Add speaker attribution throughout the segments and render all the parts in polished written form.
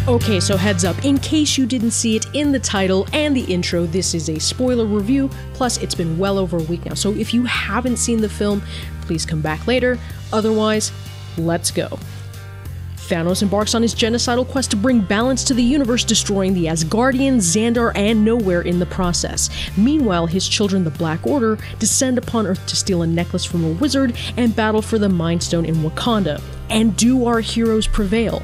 Speaker 1: Okay, so heads up, in case you didn't see it in the title and the intro, this is a spoiler review, plus it's been well over a week now, so if you haven't seen the film, please come back later. Otherwise, let's go. Thanos embarks on his genocidal quest to bring balance to the universe, destroying the Asgardians, Xandar, and Nowhere in the process. Meanwhile, his children, the Black Order, descend upon Earth to steal a necklace from a wizard and battle for the Mind Stone in Wakanda. And do our heroes prevail?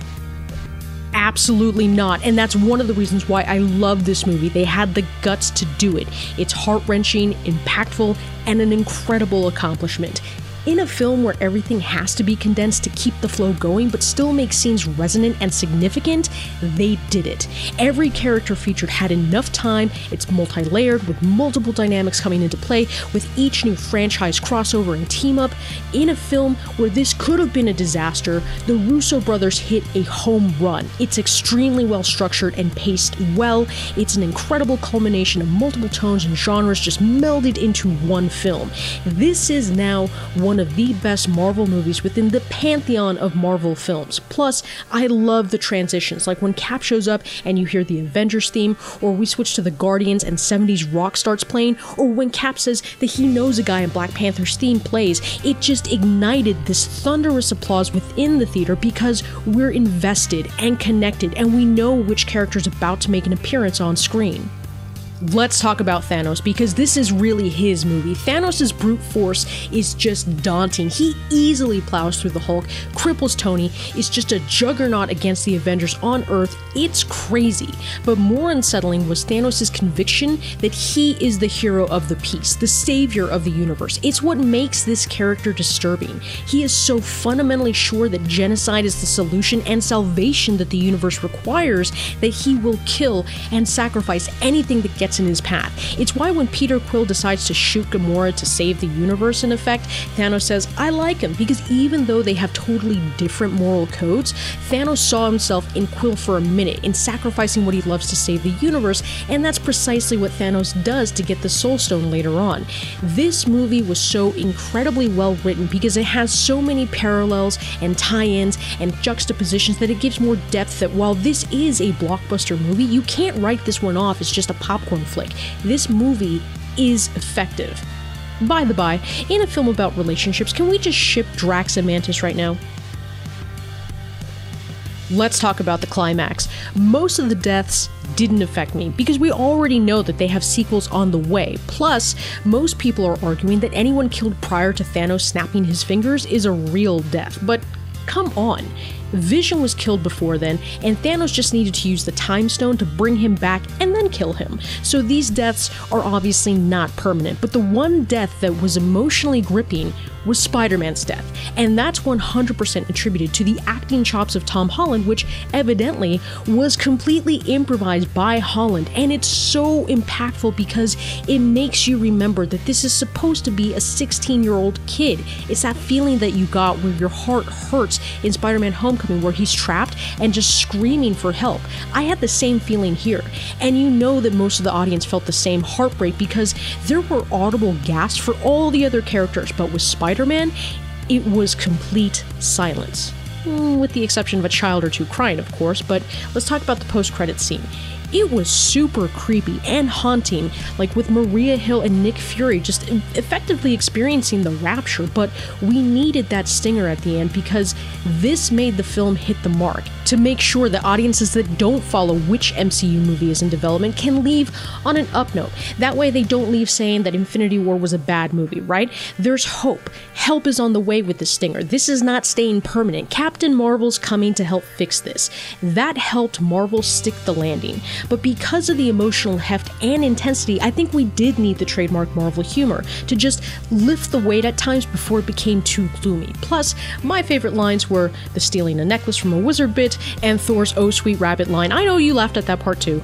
Speaker 1: Absolutely not, and that's one of the reasons why I love this movie. They had the guts to do it. It's heart-wrenching, impactful, and an incredible accomplishment. In a film where everything has to be condensed to keep the flow going but still make scenes resonant and significant, they did it. Every character featured had enough time, it's multi-layered with multiple dynamics coming into play with each new franchise crossover and team-up. In a film where this could have been a disaster, the Russo brothers hit a home run. It's extremely well structured and paced well. It's an incredible culmination of multiple tones and genres just melded into one film. This is now one of the best Marvel movies within the pantheon of Marvel films. Plus, I love the transitions, like when Cap shows up and you hear the Avengers theme, or we switch to the Guardians and 70s rock starts playing, or when Cap says that he knows a guy and Black Panther's theme plays. It just ignited this thunderous applause within the theater because we're invested and connected and we know which character's about to make an appearance on screen. Let's talk about Thanos, because this is really his movie. Thanos' brute force is just daunting. He easily plows through the Hulk, cripples Tony, is just a juggernaut against the Avengers on Earth. It's crazy. But more unsettling was Thanos' conviction that he is the hero of the piece, the savior of the universe. It's what makes this character disturbing. He is so fundamentally sure that genocide is the solution and salvation that the universe requires that he will kill and sacrifice anything that gets in his path. It's why when Peter Quill decides to shoot Gamora to save the universe, in effect, Thanos says, I like him, because even though they have totally different moral codes, Thanos saw himself in Quill for a minute, in sacrificing what he loves to save the universe, and that's precisely what Thanos does to get the Soul Stone later on. This movie was so incredibly well written because it has so many parallels and tie-ins and juxtapositions that it gives more depth that while this is a blockbuster movie, you can't write this one off as just a popcorn flick. This movie is effective. By the by, in a film about relationships, can we just ship Drax and Mantis right now? Let's talk about the climax. Most of the deaths didn't affect me because we already know that they have sequels on the way. Plus, most people are arguing that anyone killed prior to Thanos snapping his fingers is a real death. But come on. Vision was killed before then, and Thanos just needed to use the Time Stone to bring him back and then kill him. So these deaths are obviously not permanent, but the one death that was emotionally gripping was Spider-Man's death, and that's 100% attributed to the acting chops of Tom Holland, which evidently was completely improvised by Holland, and it's so impactful because it makes you remember that this is supposed to be a 16-year-old kid. It's that feeling that you got where your heart hurts in Spider-Man Homecoming, where he's trapped and just screaming for help. I had the same feeling here, and you know that most of the audience felt the same heartbreak because there were audible gasps for all the other characters, but with Spider-Man, it was complete silence. With the exception of a child or two crying, of course, but let's talk about the post-credits scene. It was super creepy and haunting, like with Maria Hill and Nick Fury just effectively experiencing the rapture, but we needed that stinger at the end because this made the film hit the mark, to make sure that audiences that don't follow which MCU movie is in development can leave on an up note. That way they don't leave saying that Infinity War was a bad movie, right? There's hope. Help is on the way with the stinger. This is not staying permanent. Captain Marvel's coming to help fix this. That helped Marvel stick the landing. But because of the emotional heft and intensity, I think we did need the trademark Marvel humor to just lift the weight at times before it became too gloomy. Plus, my favorite lines were the stealing a necklace from a wizard bit and Thor's "Oh Sweet Rabbit" line. I know you laughed at that part too.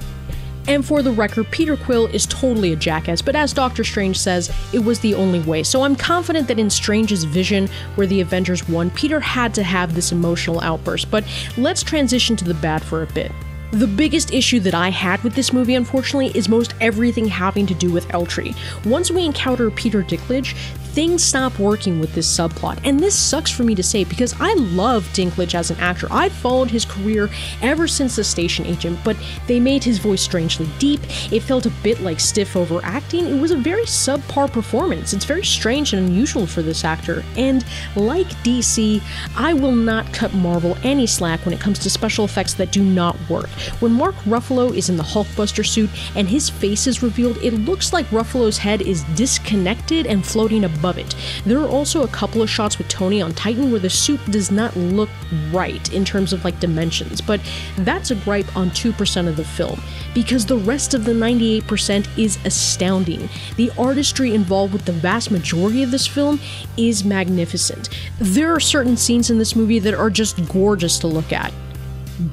Speaker 1: And for the record, Peter Quill is totally a jackass, but as Doctor Strange says, it was the only way. So I'm confident that in Strange's vision, where the Avengers won, Peter had to have this emotional outburst. But let's transition to the bad for a bit. The biggest issue that I had with this movie, unfortunately, is most everything having to do with Eltree. Once we encounter Peter Dinklage, things stop working with this subplot. And this sucks for me to say because I love Dinklage as an actor. I've followed his career ever since The Station Agent, but they made his voice strangely deep. It felt a bit like stiff overacting. It was a very subpar performance. It's very strange and unusual for this actor. And like DC, I will not cut Marvel any slack when it comes to special effects that do not work. When Mark Ruffalo is in the Hulkbuster suit and his face is revealed, it looks like Ruffalo's head is disconnected and floating above it. There are also a couple of shots with Tony on Titan where the suit does not look right in terms of like dimensions, but that's a gripe on 2% of the film, because the rest of the 98% is astounding. The artistry involved with the vast majority of this film is magnificent. There are certain scenes in this movie that are just gorgeous to look at.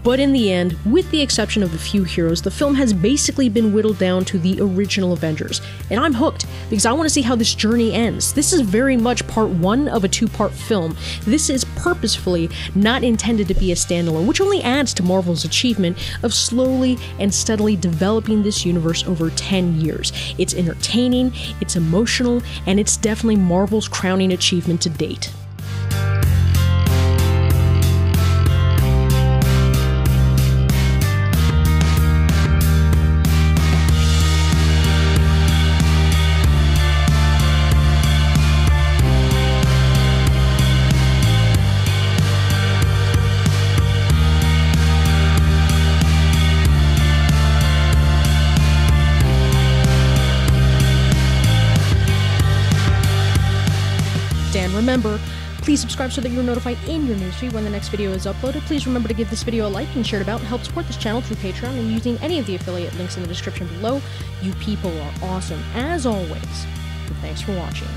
Speaker 1: But in the end, with the exception of a few heroes, the film has basically been whittled down to the original Avengers. And I'm hooked, because I want to see how this journey ends. This is very much part one of a two-part film. This is purposefully not intended to be a standalone, which only adds to Marvel's achievement of slowly and steadily developing this universe over 10 years. It's entertaining, it's emotional, and it's definitely Marvel's crowning achievement to date. Remember, please subscribe so that you're notified in your newsfeed when the next video is uploaded. Please remember to give this video a like and share it about and help support this channel through Patreon and using any of the affiliate links in the description below. You people are awesome, as always. And thanks for watching.